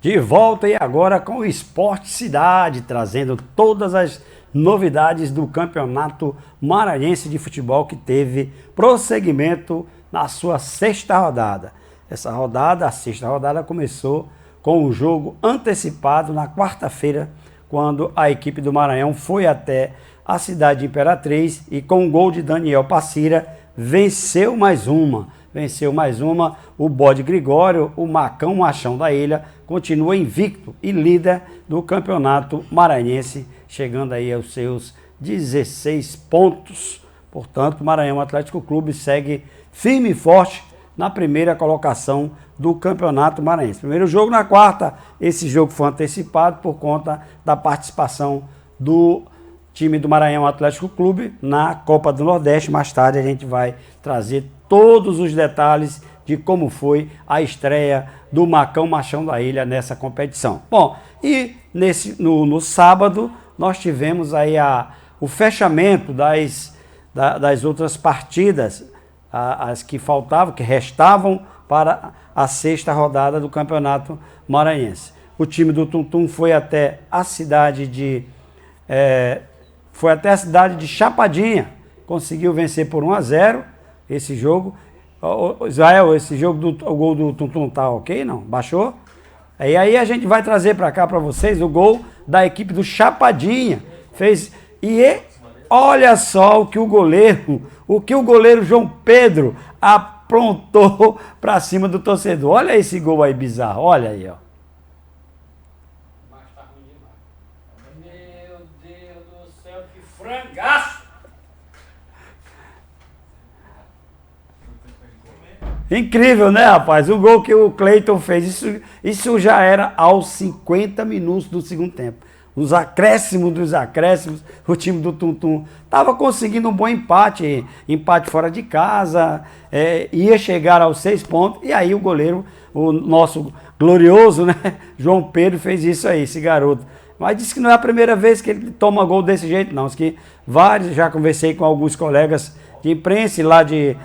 De volta e agora com o Esporte Cidade, trazendo todas as novidades do Campeonato Maranhense de Futebol que teve prosseguimento na sua sexta rodada. A sexta rodada começou com o jogo antecipado na quarta-feira, quando a equipe do Maranhão foi até a cidade de Imperatriz e com o gol de Daniel Passira venceu mais uma. O Bode Gregório, o Macão Machão da Ilha, continua invicto e líder do Campeonato Maranhense, chegando aí aos seus 16 pontos. Portanto, o Maranhão Atlético Clube segue firme e forte na primeira colocação do Campeonato Maranhense. Primeiro jogo na quarta, esse jogo foi antecipado por conta da participação do time do Maranhão Atlético Clube na Copa do Nordeste. Mais tarde a gente vai trazer todos os detalhes de como foi a estreia do Macão Machão da Ilha nessa competição. Bom, e no sábado nós tivemos aí o fechamento das outras partidas, as que faltavam, que restavam para a sexta rodada do Campeonato Maranhense. O time do Tum-Tum foi até a cidade de Chapadinha, conseguiu vencer por 1-0 esse jogo. Israel, o gol do Tum-Tum tá ok, não? Baixou? E aí a gente vai trazer para cá para vocês o gol da equipe do Chapadinha. Olha só o que o goleiro João Pedro aprontou para cima do torcedor. Olha esse gol aí bizarro, olha aí, ó. Meu Deus do céu, que frangaço! Incrível, né, rapaz? O gol que o Cleiton fez, isso já era aos 50 minutos do segundo tempo. Nos acréscimos dos acréscimos, o time do Tum-Tum estava conseguindo um bom empate fora de casa, ia chegar aos 6 pontos, e aí o goleiro, o nosso glorioso, né, João Pedro, fez isso aí, esse garoto. Mas disse que não é a primeira vez que ele toma gol desse jeito, não. Diz que vários, já conversei com alguns colegas de imprensa lá de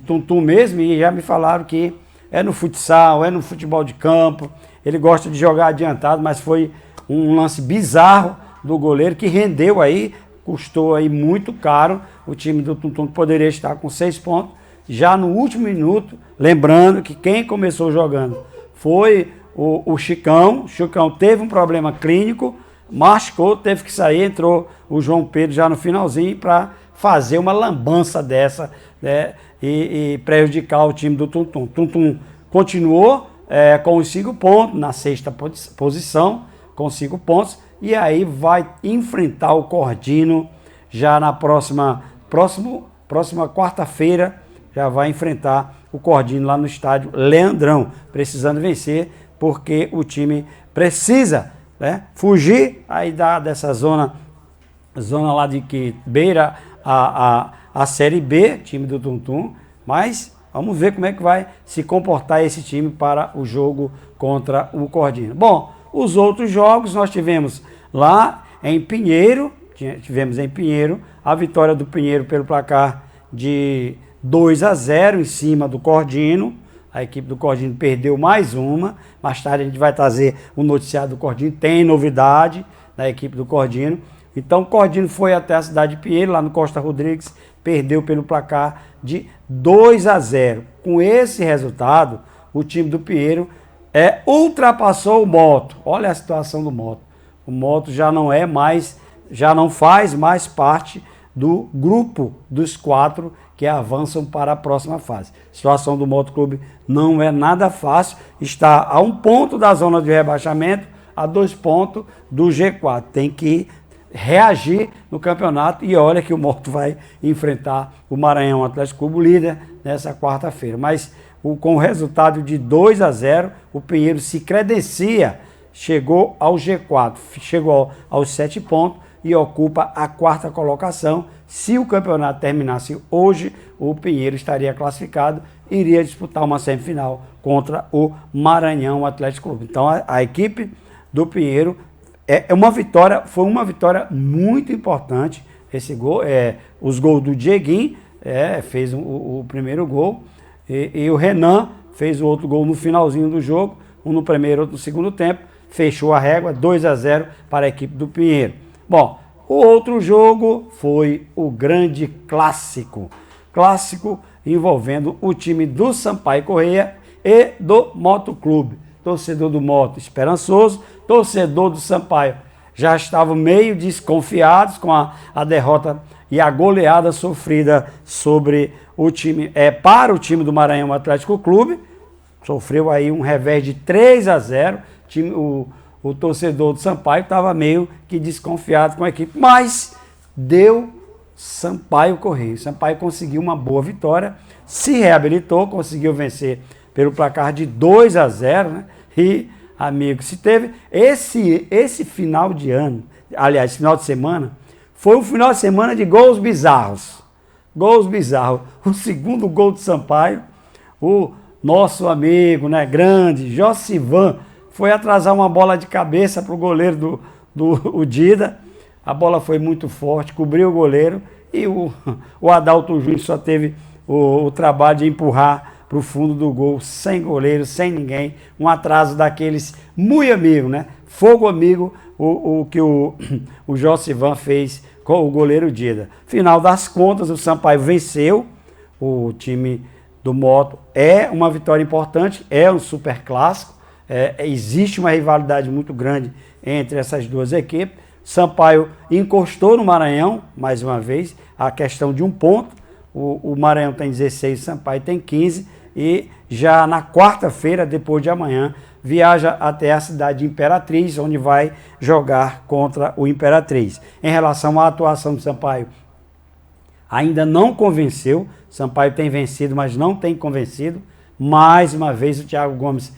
Tum-Tum mesmo, e já me falaram que é no futsal, é no futebol de campo, ele gosta de jogar adiantado, mas foi um lance bizarro do goleiro que rendeu aí, custou aí muito caro. O time do Tum-Tum poderia estar com 6 pontos já no último minuto, lembrando que quem começou jogando foi o Chicão. O Chicão teve um problema clínico, machucou, teve que sair, entrou o João Pedro já no finalzinho para fazer uma lambança dessa, né, e prejudicar o time do Tum-Tum. Tum-Tum continuou com os 5 pontos, na sexta posição, com 5 pontos, e aí vai enfrentar o Cordino já na próxima quarta-feira, já vai enfrentar o Cordino lá no estádio Leandrão, precisando vencer, porque o time precisa, né, fugir aí dessa zona lá de que beira a Série B, time do Tum-Tum, mas vamos ver como é que vai se comportar esse time para o jogo contra o Cordino. Bom, os outros jogos nós tivemos lá em Pinheiro, a vitória do Pinheiro pelo placar de 2-0 em cima do Cordino. A equipe do Cordino perdeu mais uma. Mais tarde a gente vai trazer o noticiário do Cordino, tem novidade na equipe do Cordino. Então o Cordino foi até a cidade de Pinheiro, lá no Costa Rodrigues, perdeu pelo placar de 2-0. Com esse resultado, o time do Pinheiro ultrapassou o Moto. Olha a situação do Moto. O Moto já não faz mais parte do grupo dos 4 que avançam para a próxima fase. A situação do Moto Clube não é nada fácil. Está a 1 ponto da zona de rebaixamento, a 2 pontos do G4. Tem que reagir no campeonato, e olha que o Moto vai enfrentar o Maranhão Atlético Clube, líder, nessa quarta-feira. Mas com o resultado de 2-0, o Pinheiro se credencia, chegou ao G4, chegou aos 7 pontos e ocupa a 4ª colocação. Se o campeonato terminasse hoje, o Pinheiro estaria classificado, iria disputar uma semifinal contra o Maranhão Atlético Clube. Então a equipe do Pinheiro foi uma vitória muito importante. Esse gol, os gols do Dieguinho, fez o primeiro gol, e o Renan fez o outro gol no finalzinho do jogo. um no primeiro, outro no segundo tempo, fechou a régua, 2-0 para a equipe do Pinheiro. Bom, o outro jogo foi o grande clássico envolvendo o time do Sampaio Corrêa e do Motoclube. Torcedor do Moto esperançoso, torcedor do Sampaio já estavam meio desconfiados com a derrota e a goleada sofrida sobre o time, para o time do Maranhão Atlético Clube. Sofreu aí um revés de 3-0. O torcedor do Sampaio estava meio que desconfiado com a equipe, mas deu Sampaio Corrêa. Sampaio conseguiu uma boa vitória, se reabilitou, conseguiu vencer pelo placar de 2-0, né? E, amigo, se teve esse final de ano, aliás, final de semana, foi um final de semana de gols bizarros. Gols bizarros. O segundo gol do Sampaio, o nosso amigo, né, grande, Josivan, foi atrasar uma bola de cabeça para o goleiro do Dida. A bola foi muito forte, cobriu o goleiro e o Adalto Júnior só teve o trabalho de empurrar para o fundo do gol, sem goleiro, sem ninguém. Um atraso daqueles muito amigo, né? Fogo amigo, o que o Josivan fez com o goleiro Dida. Final das contas, o Sampaio venceu o time do Moto. É uma vitória importante, é um super clássico. Existe uma rivalidade muito grande entre essas duas equipes. Sampaio encostou no Maranhão, mais uma vez, a questão de um ponto. O Maranhão tem 16, o Sampaio tem 15. E já na quarta-feira, depois de amanhã, viaja até a cidade de Imperatriz, onde vai jogar contra o Imperatriz. Em relação à atuação do Sampaio, ainda não convenceu. Sampaio tem vencido, mas não tem convencido. Mais uma vez, o Thiago Gomes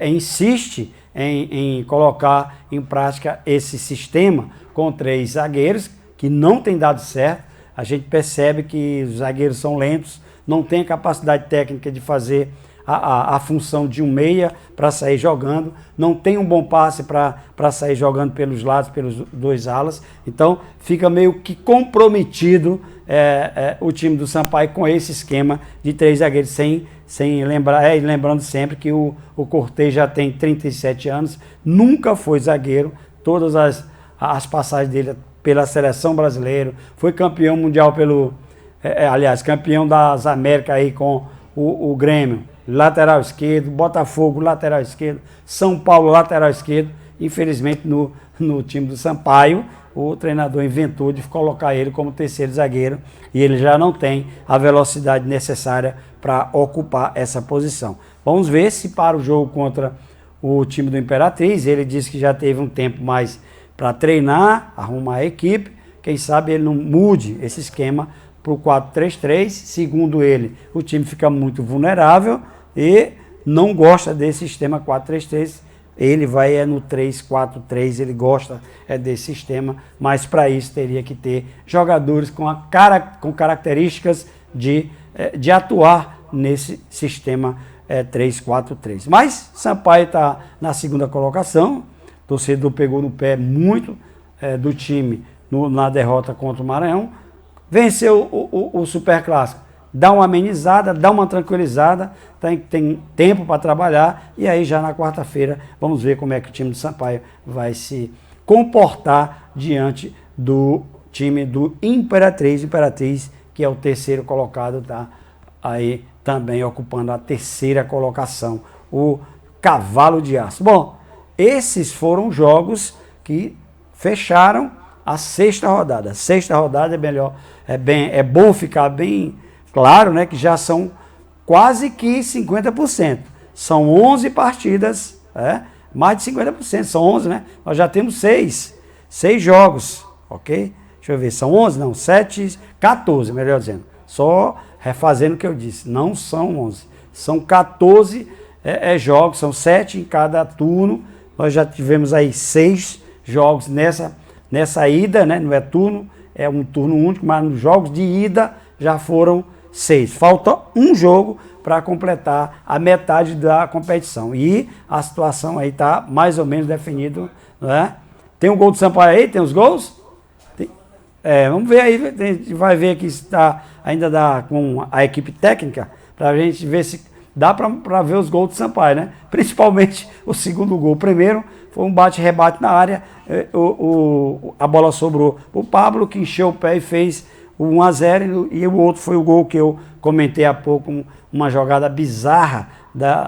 insiste em colocar em prática esse sistema com 3 zagueiros, que não tem dado certo. A gente percebe que os zagueiros são lentos, não tem capacidade técnica de fazer a função de um meia para sair jogando, não tem um bom passe para sair jogando pelos lados, pelos 2 alas. Então fica meio que comprometido o time do Sampaio com esse esquema de 3 zagueiros, sem lembrar, lembrando sempre que o Cortez já tem 37 anos, nunca foi zagueiro, todas as passagens dele pela seleção brasileira, foi campeão mundial aliás, campeão das Américas aí com o Grêmio, lateral esquerdo, Botafogo, lateral esquerdo, São Paulo, lateral esquerdo. Infelizmente, no time do Sampaio, o treinador inventou de colocar ele como terceiro zagueiro e ele já não tem a velocidade necessária para ocupar essa posição. Vamos ver se para o jogo contra o time do Imperatriz, ele disse que já teve um tempo mais para treinar, arrumar a equipe, quem sabe ele não mude esse esquema para o 4-3-3, segundo ele, o time fica muito vulnerável e não gosta desse sistema 4-3-3, ele vai no 3-4-3, ele gosta desse sistema, mas para isso teria que ter jogadores com características de atuar nesse sistema 3-4-3. Mas Sampaio está na segunda colocação, o torcedor pegou no pé muito do time na derrota contra o Maranhão, venceu o Superclássico, dá uma amenizada, dá uma tranquilizada, tem tempo para trabalhar, e aí já na quarta-feira vamos ver como é que o time do Sampaio vai se comportar diante do time do Imperatriz, que é o terceiro colocado, tá aí também ocupando a terceira colocação, o Cavalo de Aço. Bom, esses foram jogos que fecharam a sexta rodada. A sexta rodada é bom ficar bem claro, né, que já são quase que 50%. São 11 partidas, mais de 50%, são 11, né? Nós já temos 6 jogos, ok? Deixa eu ver, são 11? Não, 7, 14, melhor dizendo. Só refazendo o que eu disse, não são 11. São 14 jogos, são 7 em cada turno. Nós já tivemos aí 6 jogos nessa ida, né? Não é turno, é um turno único, mas nos jogos de ida já foram 6. Falta um jogo para completar a metade da competição. E a situação aí está mais ou menos definida, né? Tem um gol do Sampaio aí? Tem os gols? Vamos ver aí, a gente vai ver aqui se ainda dá com a equipe técnica, para a gente ver se dá para ver os gols do Sampaio, né? Principalmente o segundo gol. O primeiro foi um bate-rebate na área, a bola sobrou o Pablo, que encheu o pé e fez o 1-0, e o outro foi o gol que eu comentei há pouco, uma jogada bizarra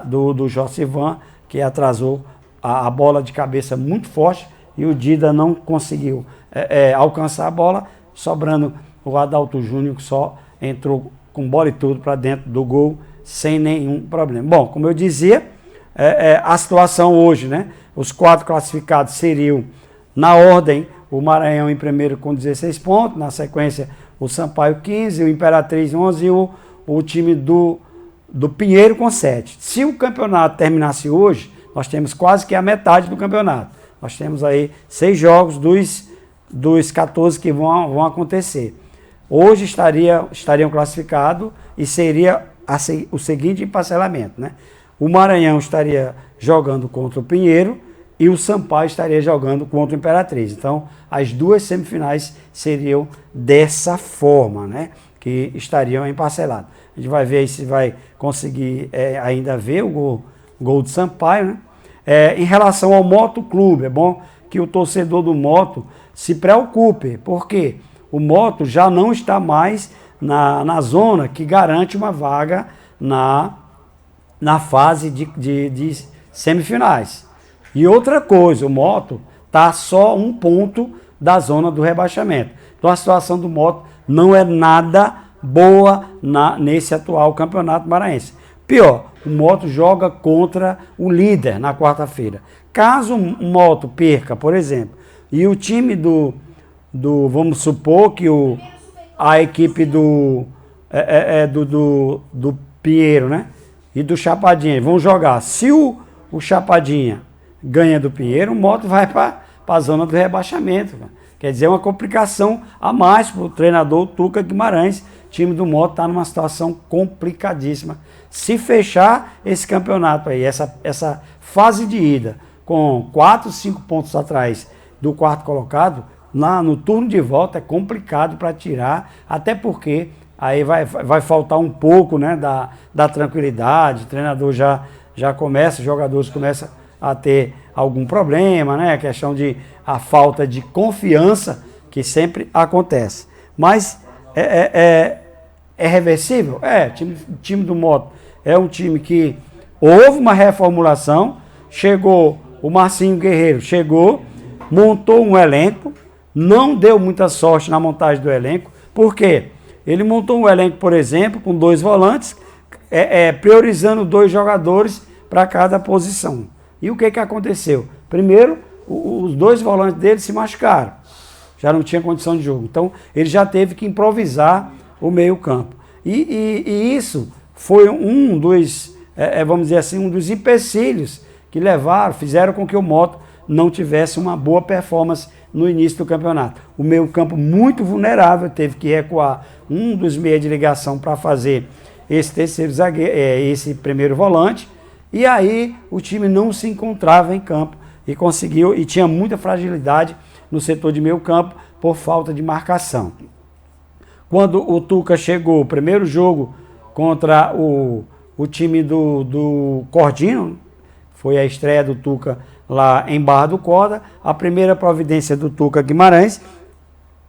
do Josivan, que atrasou a bola de cabeça muito forte, e o Dida não conseguiu alcançar a bola, sobrando o Adalto Júnior, que só entrou com bola e tudo para dentro do gol, sem nenhum problema. Bom, como eu dizia, a situação hoje, né? Os 4 classificados seriam, na ordem, o Maranhão em primeiro com 16 pontos, na sequência o Sampaio 15, o Imperatriz 11 e o time do Pinheiro com 7. Se o campeonato terminasse hoje, nós temos quase que a metade do campeonato. Nós temos aí 6 jogos dos 14 que vão acontecer. Hoje estariam classificados e seria o seguinte parcelamento, né? O Maranhão estaria jogando contra o Pinheiro e o Sampaio estaria jogando contra o Imperatriz. Então, as 2 semifinais seriam dessa forma, né? Que estariam emparcelados. A gente vai ver aí se vai conseguir ainda ver o gol do Sampaio, né? Em relação ao Moto Clube, é bom que o torcedor do Moto se preocupe, porque o Moto já não está mais na zona que garante uma vaga na fase de semifinais. E outra coisa, o Moto está só 1 ponto da zona do rebaixamento. Então a situação do Moto não é nada boa nesse atual campeonato maranhense. Pior, o Moto joga contra o líder na quarta-feira. Caso o Moto perca, por exemplo, e o time vamos supor que a equipe do Pinheiro, né? E do Chapadinha vão jogar. Se o Chapadinha ganha do Pinheiro, o Moto vai para a zona do rebaixamento. Quer dizer, é uma complicação a mais para o treinador Tuca Guimarães. O time do Moto está numa situação complicadíssima. Se fechar esse campeonato aí, essa fase de ida, com 4, 5 pontos atrás do quarto colocado, no turno de volta é complicado para tirar, até porque aí vai faltar um pouco, né, da tranquilidade, o treinador já começa, os jogadores começam a ter algum problema, né, a questão a falta de confiança que sempre acontece. Mas é reversível? O time do Moto é um time que houve uma reformulação, chegou, o Marcinho Guerreiro chegou, montou um elenco, não deu muita sorte na montagem do elenco. Por quê? Ele montou um elenco, por exemplo, com 2 volantes, priorizando 2 jogadores para cada posição. E o que aconteceu? Primeiro, os 2 volantes dele se machucaram. Já não tinha condição de jogo. Então, ele já teve que improvisar o meio-campo. E isso foi um dos, vamos dizer assim, um dos empecilhos que fizeram com que o Moto não tivesse uma boa performance no início do campeonato. O meio-campo muito vulnerável, teve que recuar um dos meios de ligação para fazer esse terceiro zagueiro, esse primeiro volante, e aí o time não se encontrava em campo e tinha muita fragilidade no setor de meio-campo por falta de marcação. Quando o Tuca chegou, o primeiro jogo contra o time do Cordino, foi a estreia do Tuca lá em Barra do Corda, a primeira providência do Tuca Guimarães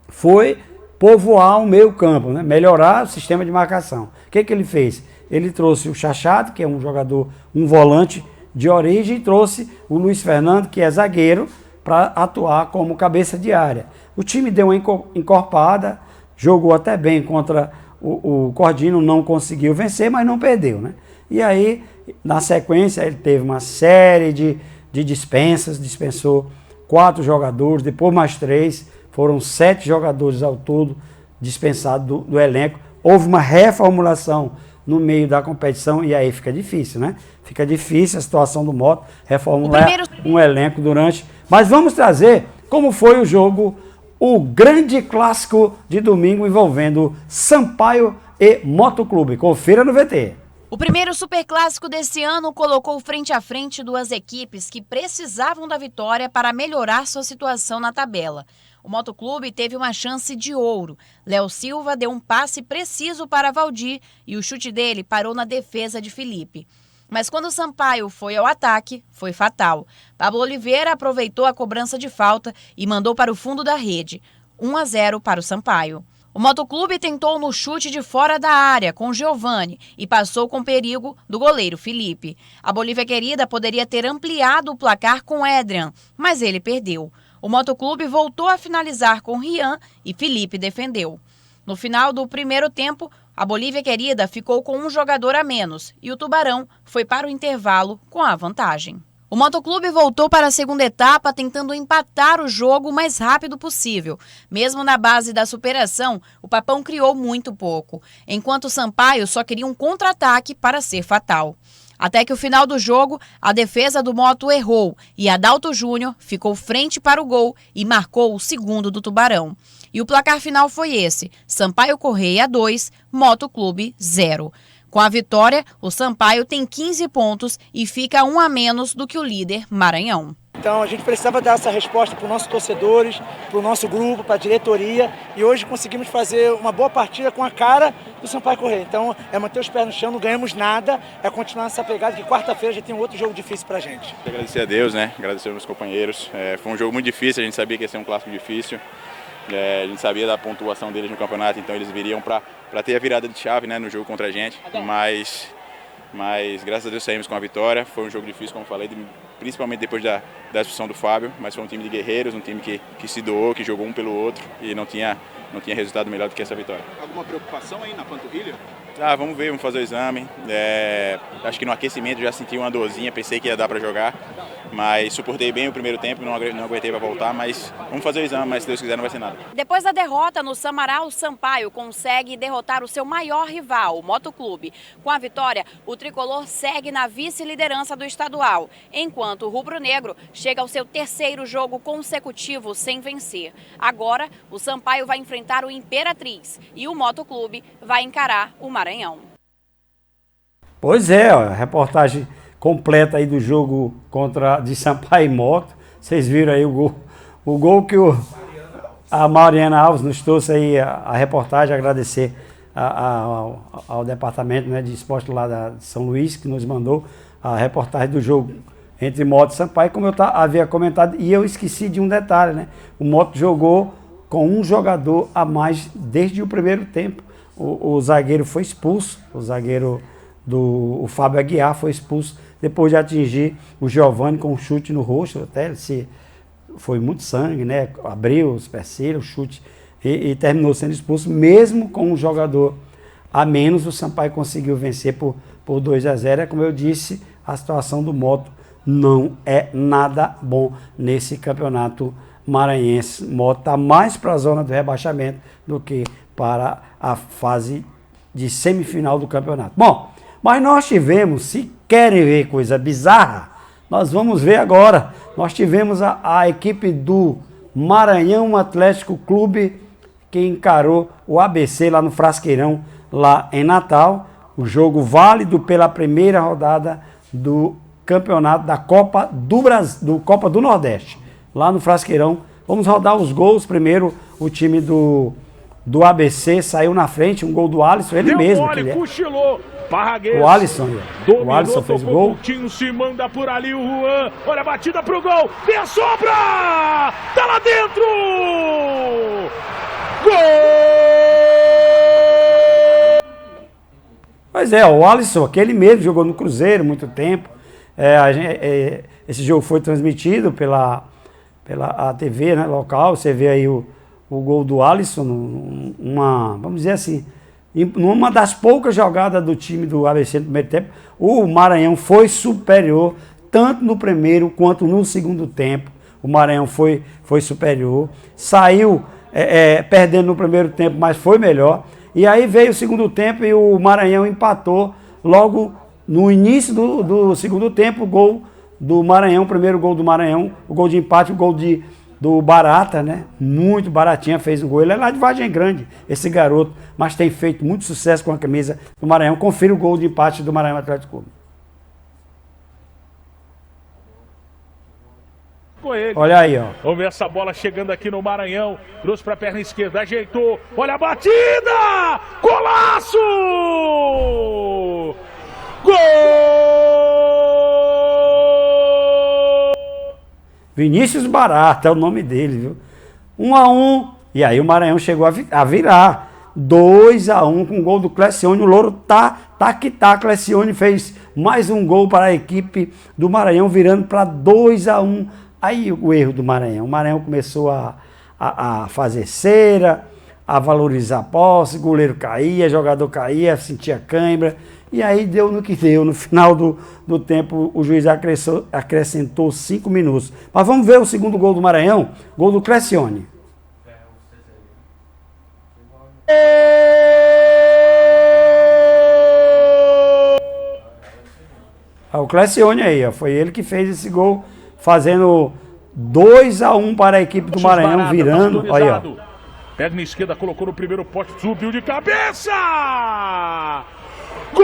foi povoar o meio campo, né? Melhorar o sistema de marcação. O que ele fez? Ele trouxe o Chachado, que é um jogador, um volante de origem, e trouxe o Luiz Fernando, que é zagueiro, para atuar como cabeça de área. O time deu uma encorpada, jogou até bem contra o Cordino, não conseguiu vencer, mas não perdeu, né? E aí, na sequência, ele teve uma série de dispensou 4 jogadores, depois mais 3, foram 7 jogadores ao todo dispensados do elenco. Houve uma reformulação no meio da competição e aí fica difícil, né? Fica difícil a situação do Moto, reformular um elenco durante... Mas vamos trazer como foi o jogo, o grande clássico de domingo envolvendo Sampaio e Moto Clube. Confira no VT. O primeiro superclássico desse ano colocou frente a frente 2 equipes que precisavam da vitória para melhorar sua situação na tabela. O Motoclube teve uma chance de ouro. Léo Silva deu um passe preciso para Valdir e o chute dele parou na defesa de Felipe. Mas quando o Sampaio foi ao ataque, foi fatal. Pablo Oliveira aproveitou a cobrança de falta e mandou para o fundo da rede. 1-0 para o Sampaio. O Motoclube tentou no chute de fora da área com Giovani e passou com perigo do goleiro Felipe. A Bolívia Querida poderia ter ampliado o placar com Adrian, mas ele perdeu. O Motoclube voltou a finalizar com Rian e Felipe defendeu. No final do primeiro tempo, a Bolívia Querida ficou com um jogador a menos e o Tubarão foi para o intervalo com a vantagem. O Motoclube voltou para a segunda etapa tentando empatar o jogo o mais rápido possível. Mesmo na base da superação, o Papão criou muito pouco, enquanto o Sampaio só queria um contra-ataque para ser fatal. Até que o final do jogo, a defesa do Moto errou e Adalto Júnior ficou frente para o gol e marcou o segundo do Tubarão. E o placar final foi esse: Sampaio Correia 2, Motoclube 0. Com a vitória, o Sampaio tem 15 pontos e fica um a menos do que o líder Maranhão. Então a gente precisava dar essa resposta para os nossos torcedores, para o nosso grupo, para a diretoria, e hoje conseguimos fazer uma boa partida com a cara do Sampaio Correia. Então é manter os pés no chão, não ganhamos nada, é continuar nessa pegada que quarta-feira já tem um outro jogo difícil para a gente. Agradecer a Deus, né? Agradecer aos meus companheiros. Foi um jogo muito difícil, a gente sabia que ia ser um clássico difícil. A gente sabia da pontuação deles no campeonato, então eles viriam para ter a virada de chave, né, no jogo contra a gente. Mas graças a Deus saímos com a vitória. Foi um jogo difícil, como eu falei, principalmente depois da expulsão do Fábio, mas foi um time de guerreiros, um time que se doou, que jogou um pelo outro e não tinha resultado melhor do que essa vitória. Alguma preocupação aí na panturrilha? Vamos ver, vamos fazer o exame. Acho que no aquecimento já senti uma dorzinha, pensei que ia dar para jogar, mas suportei bem o primeiro tempo, não aguentei para voltar, mas vamos fazer o exame, mas se Deus quiser não vai ser nada. Depois da derrota no Samará, o Sampaio consegue derrotar o seu maior rival, o Motoclube. Com a vitória, o tricolor segue na vice-liderança do estadual, enquanto o rubro-negro chega ao seu terceiro jogo consecutivo sem vencer. Agora, o Sampaio vai enfrentar o Imperatriz e o Motoclube vai encarar o Maranhão. Pois é, ó, a reportagem completa aí do jogo de Sampaio e Moto. Vocês viram aí o gol que a Mariana Alves nos trouxe aí a reportagem. Agradecer ao departamento, né, de esporte lá de São Luís, que nos mandou a reportagem do jogo entre Moto e Sampaio, como eu havia comentado, e eu esqueci de um detalhe, né? O Moto jogou com um jogador a mais desde o primeiro tempo. O zagueiro foi expulso, o Fábio Aguiar foi expulso depois de atingir o Giovani com um chute no rosto, até foi muito sangue, né? Abriu os supercílios, o chute e terminou sendo expulso. Mesmo com um jogador a menos, o Sampaio conseguiu vencer por 2-0. É como eu disse, a situação do Moto não é nada bom nesse campeonato maranhense. O Moto está mais para a zona do rebaixamento do que para a fase de semifinal do campeonato. Bom, mas nós tivemos, se querem ver coisa bizarra, nós vamos ver agora. Nós tivemos a equipe do Maranhão Atlético Clube, que encarou o ABC lá no Frasqueirão, lá em Natal. O jogo válido pela primeira rodada do campeonato da Copa do Brasil, Copa do Nordeste, lá no Frasqueirão. Vamos rodar os gols. Primeiro, o time do ABC saiu na frente, um gol do Alisson, ele mesmo. Cochilou. O Alisson fez o gol. O Coutinho se manda por ali, o Juan. Olha a batida pro gol. Tem a sobra! Tá lá dentro! Gol! Pois é, o Alisson, aquele mesmo, jogou no Cruzeiro muito tempo. Esse jogo foi transmitido pela a TV, né, local. Você vê aí o gol do Alisson, vamos dizer assim, numa das poucas jogadas do time do ABC no primeiro tempo. O Maranhão foi superior, tanto no primeiro quanto no segundo tempo. O Maranhão foi superior, saiu perdendo no primeiro tempo, mas foi melhor. E aí veio o segundo tempo e o Maranhão empatou logo no início do segundo tempo. O gol do Maranhão, o primeiro gol do Maranhão, o gol de empate, o gol do Barata, né? Muito baratinha, fez um gol. Ele é lá de Vargem Grande, esse garoto, mas tem feito muito sucesso com a camisa do Maranhão. Confira o gol de empate do Maranhão Atlético Clube. com ele. Olha aí, ó. Vamos ver essa bola chegando aqui no Maranhão. Trouxe para a perna esquerda, ajeitou. Olha a batida! Golaço! Gol! Vinícius Barata é o nome dele, viu? 1-1. E aí o Maranhão chegou a virar. 2-1 com o gol do Clecione. O Louro tá que tá. Clecione fez mais um gol para a equipe do Maranhão, virando para 2-1. Aí o erro do Maranhão. O Maranhão começou a fazer cera, a valorizar a posse, goleiro caía, jogador caía, sentia cãibra. E aí deu no que deu. No final do tempo, o juiz acrescentou 5 minutos. Mas vamos ver o segundo gol do Maranhão. Gol do Clecione. O Clecione aí, ó, foi ele que fez esse gol, fazendo 2-1 para a equipe do Maranhão, virando. Olha, ó. Perna esquerda, colocou no primeiro poste, subiu de cabeça! Gol!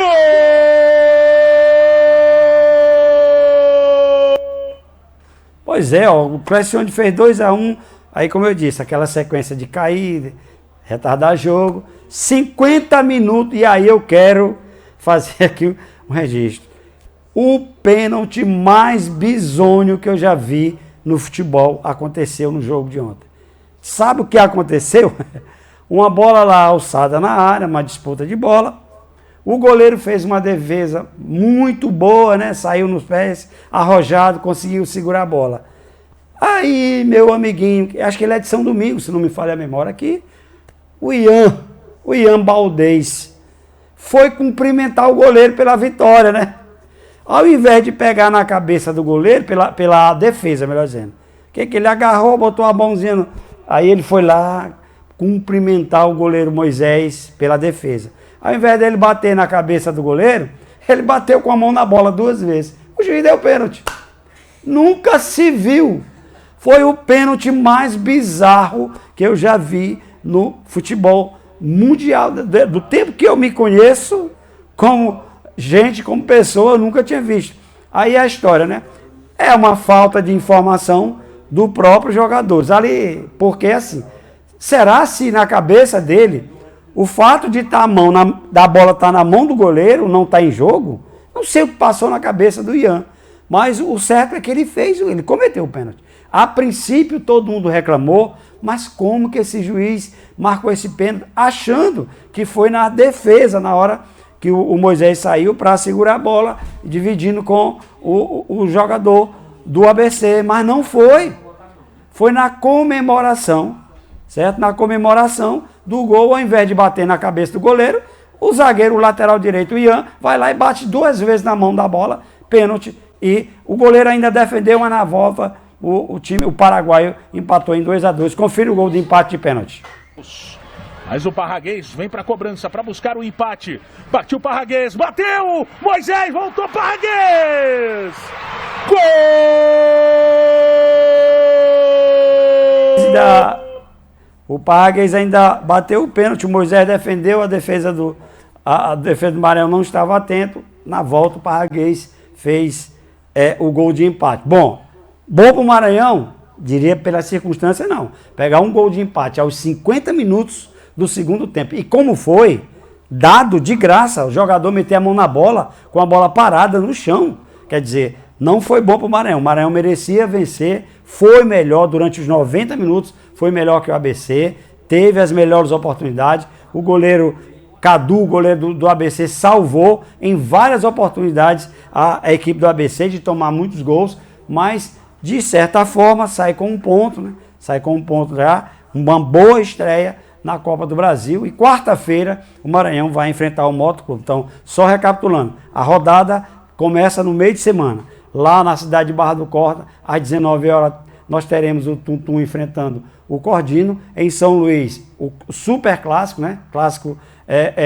Pois é, ó, o Clecione fez 2-1. Aí, como eu disse, aquela sequência de cair, retardar jogo, 50 minutos, e aí eu quero fazer aqui um registro. O pênalti mais bizonho que eu já vi no futebol aconteceu no jogo de ontem. Sabe o que aconteceu? Uma bola lá alçada na área, uma disputa de bola. O goleiro fez uma defesa muito boa, né? Saiu nos pés, arrojado, conseguiu segurar a bola. Aí, meu amiguinho, acho que ele é de São Domingos, se não me falha a memória aqui, o Ian Baldez, foi cumprimentar o goleiro pela vitória, né? Ao invés de pegar na cabeça do goleiro, pela defesa, melhor dizendo, que ele agarrou, botou a mãozinha, aí ele foi lá cumprimentar o goleiro Moisés pela defesa. Ao invés dele bater na cabeça do goleiro, ele bateu com a mão na bola 2 vezes. O juiz deu pênalti. Nunca se viu. Foi o pênalti mais bizarro que eu já vi no futebol mundial. Do tempo que eu me conheço, como gente, como pessoa, eu nunca tinha visto. Aí a história, né? É uma falta de informação do próprio jogador. Ali, porque assim, será se na cabeça dele, o fato de a mão da bola estar na mão do goleiro, não estar em jogo, não sei o que passou na cabeça do Ian. Mas o certo é que ele cometeu o pênalti. A princípio todo mundo reclamou, mas como que esse juiz marcou esse pênalti, achando que foi na defesa, na hora que o Moisés saiu para segurar a bola, dividindo com o jogador do ABC, mas não foi. Foi na comemoração, certo? Na comemoração do gol, ao invés de bater na cabeça do goleiro, o zagueiro, o lateral direito, o Ian, vai lá e bate 2 vezes na mão da bola, pênalti, e o goleiro ainda defendeu, mas na volta o paraguaio empatou em 2-2. Confira o gol de empate de pênalti. Mas o Parraguês vem para a cobrança para buscar o empate. Partiu o Parraguês, bateu! Moisés, voltou Parraguês! Gol! O Parraguês ainda bateu o pênalti, o Moisés defendeu, a defesa do Maranhão não estava atento. Na volta o Parraguês fez o gol de empate. Bom para o Maranhão, diria pela circunstância não. Pegar um gol de empate aos 50 minutos do segundo tempo. E como foi, dado de graça, o jogador meter a mão na bola, com a bola parada no chão. Quer dizer, não foi bom para o Maranhão. O Maranhão merecia vencer, foi melhor durante os 90 minutos, foi melhor que o ABC, teve as melhores oportunidades. O goleiro Cadu, o goleiro do ABC, salvou em várias oportunidades a equipe do ABC de tomar muitos gols, mas de certa forma sai com um ponto, né? Sai com um ponto já, uma boa estreia na Copa do Brasil. E quarta-feira o Maranhão vai enfrentar o Moto Clube. Então, só recapitulando, a rodada começa no meio de semana. Lá na cidade de Barra do Corda, às 19 horas, nós teremos o Tum-Tum enfrentando o Cordino. Em São Luís, o super clássico, né? Clássico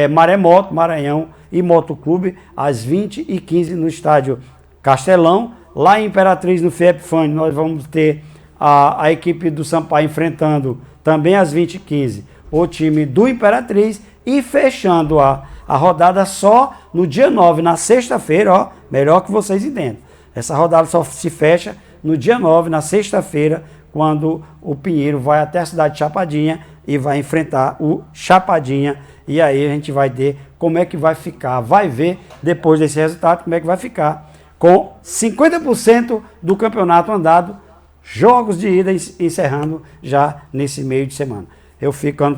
Maremoto, Maranhão e Moto Clube, às 20h15 no estádio Castelão. Lá em Imperatriz, no FIEP-FAN, nós vamos ter a equipe do Sampaio enfrentando também às 20h15 o time do Imperatriz, e fechando a rodada só no dia 9, na sexta-feira, ó, melhor que vocês entendam. Essa rodada só se fecha no dia 9, na sexta-feira, quando o Pinheiro vai até a cidade de Chapadinha e vai enfrentar o Chapadinha. E aí a gente vai ver como é que vai ficar, vai ver depois desse resultado como é que vai ficar com 50% do campeonato andado, jogos de ida encerrando já nesse meio de semana.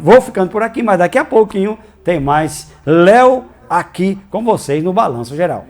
Vou ficando por aqui, mas daqui a pouquinho tem mais Léo aqui com vocês no Balanço Geral.